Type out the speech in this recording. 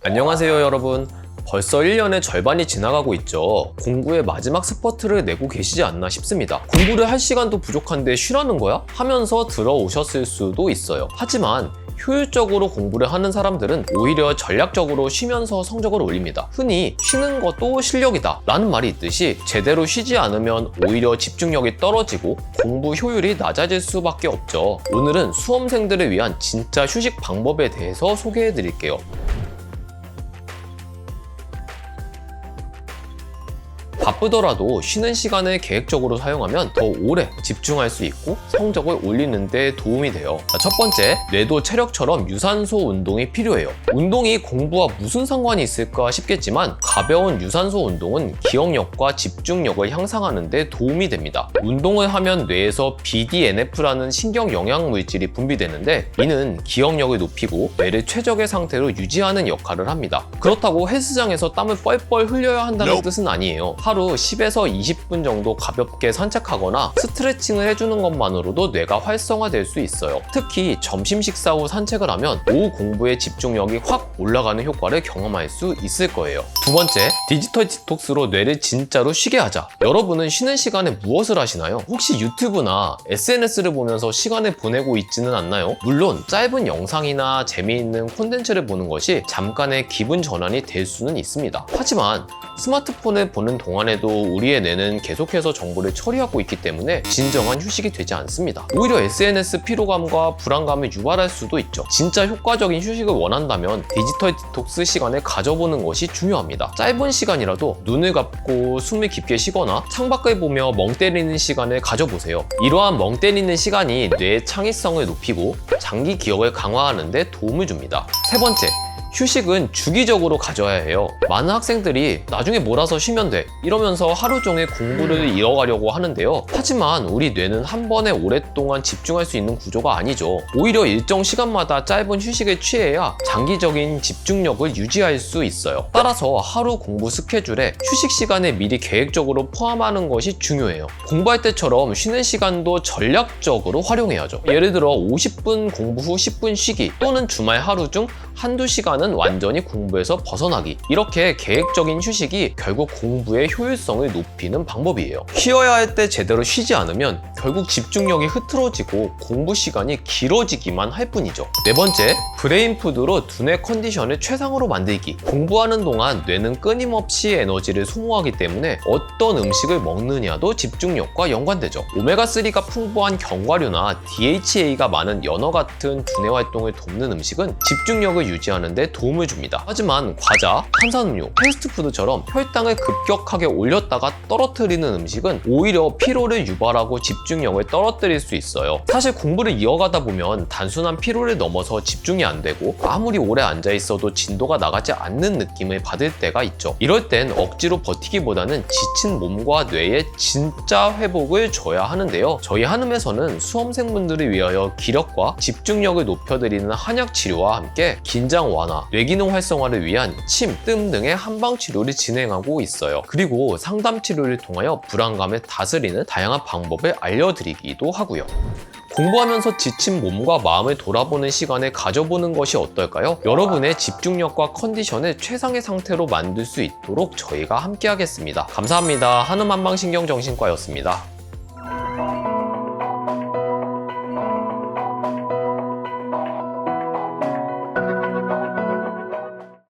안녕하세요 여러분. 벌써 1년의 절반이 지나가고 있죠. 공부의 마지막 스퍼트를 내고 계시지 않나 싶습니다. 공부를 할 시간도 부족한데 쉬라는 거야? 하면서 들어오셨을 수도 있어요. 하지만 효율적으로 공부를 하는 사람들은 오히려 전략적으로 쉬면서 성적을 올립니다. 흔히 쉬는 것도 실력이다 라는 말이 있듯이 제대로 쉬지 않으면 오히려 집중력이 떨어지고 공부 효율이 낮아질 수밖에 없죠. 오늘은 수험생들을 위한 진짜 휴식 방법에 대해서 소개해 드릴게요. 바쁘더라도 쉬는 시간을 계획적으로 사용하면 더 오래 집중할 수 있고 성적을 올리는 데 도움이 돼요. 첫 번째, 뇌도 체력처럼 유산소 운동이 필요해요. 운동이 공부와 무슨 상관이 있을까 싶겠지만 가벼운 유산소 운동은 기억력과 집중력을 향상하는 데 도움이 됩니다. 운동을 하면 뇌에서 BDNF라는 신경 영양 물질이 분비되는데 이는 기억력을 높이고 뇌를 최적의 상태로 유지하는 역할을 합니다. 그렇다고 헬스장에서 땀을 뻘뻘 흘려야 한다는 뜻은 아니에요. 하루 10에서 20분 정도 가볍게 산책하거나 스트레칭을 해주는 것만으로도 뇌가 활성화될 수 있어요. 특히 점심 식사 후 산책을 하면 오후 공부에 집중력이 확 올라가는 효과를 경험할 수 있을 거예요. 두 번째, 디지털 디톡스로 뇌를 진짜로 쉬게 하자. 여러분은 쉬는 시간에 무엇을 하시나요? 혹시 유튜브나 SNS를 보면서 시간을 보내고 있지는 않나요? 물론 짧은 영상이나 재미있는 콘텐츠를 보는 것이 잠깐의 기분 전환이 될 수는 있습니다. 하지만 스마트폰을 보는 동안에도 우리의 뇌는 계속해서 정보를 처리하고 있기 때문에 진정한 휴식이 되지 않습니다. 오히려 SNS 피로감과 불안감을 유발할 수도 있죠. 진짜 효과적인 휴식을 원한다면 디지털 디톡스 시간을 가져보는 것이 중요합니다. 짧은 시간이라도 눈을 감고 숨을 깊게 쉬거나 창밖을 보며 멍 때리는 시간을 가져보세요. 이러한 멍 때리는 시간이 뇌의 창의성을 높이고 장기 기억을 강화하는 데 도움을 줍니다. 세 번째, 휴식은 주기적으로 가져야 해요. 많은 학생들이 나중에 몰아서 쉬면 돼 이러면서 하루 종일 공부를 이어가려고 하는데요. 하지만 우리 뇌는 한 번에 오랫동안 집중할 수 있는 구조가 아니죠. 오히려 일정 시간마다 짧은 휴식을 취해야 장기적인 집중력을 유지할 수 있어요. 따라서 하루 공부 스케줄에 휴식 시간을 미리 계획적으로 포함하는 것이 중요해요. 공부할 때처럼 쉬는 시간도 전략적으로 활용해야죠. 예를 들어 50분 공부 후 10분 쉬기 또는 주말 하루 중 한두 시간은 완전히 공부에서 벗어나기. 이렇게 계획적인 휴식이 결국 공부의 효율성을 높이는 방법이에요. 쉬어야 할 때 제대로 쉬지 않으면 결국 집중력이 흐트러지고 공부 시간이 길어지기만 할 뿐이죠. 네 번째, 브레인푸드로 두뇌 컨디션을 최상으로 만들기. 공부하는 동안 뇌는 끊임없이 에너지를 소모하기 때문에 어떤 음식을 먹느냐도 집중력과 연관되죠. 오메가3가 풍부한 견과류나 DHA가 많은 연어 같은 두뇌 활동을 돕는 음식은 집중력을 유지하는 데 도움을 줍니다. 하지만 과자, 탄산음료, 패스트푸드처럼 혈당을 급격하게 올렸다가 떨어뜨리는 음식은 오히려 피로를 유발하고 집중력을 떨어뜨릴 수 있어요. 사실 공부를 이어가다 보면 단순한 피로를 넘어서 집중이 안 되고 아무리 오래 앉아 있어도 진도가 나가지 않는 느낌을 받을 때가 있죠. 이럴 땐 억지로 버티기보다는 지친 몸과 뇌에 진짜 회복을 줘야 하는데요. 저희 한음에서는 수험생분들을 위하여 기력과 집중력을 높여드리는 한약 치료와 함께 긴장 완화, 뇌기능 활성화를 위한 침, 뜸 등의 한방 치료를 진행하고 있어요. 그리고 상담 치료를 통하여 불안감을 다스리는 다양한 방법을 알려드리기도 하고요. 공부하면서 지친 몸과 마음을 돌아보는 시간을 가져보는 것이 어떨까요? 여러분의 집중력과 컨디션을 최상의 상태로 만들 수 있도록 저희가 함께 하겠습니다. 감사합니다. 한음 한방신경정신과였습니다.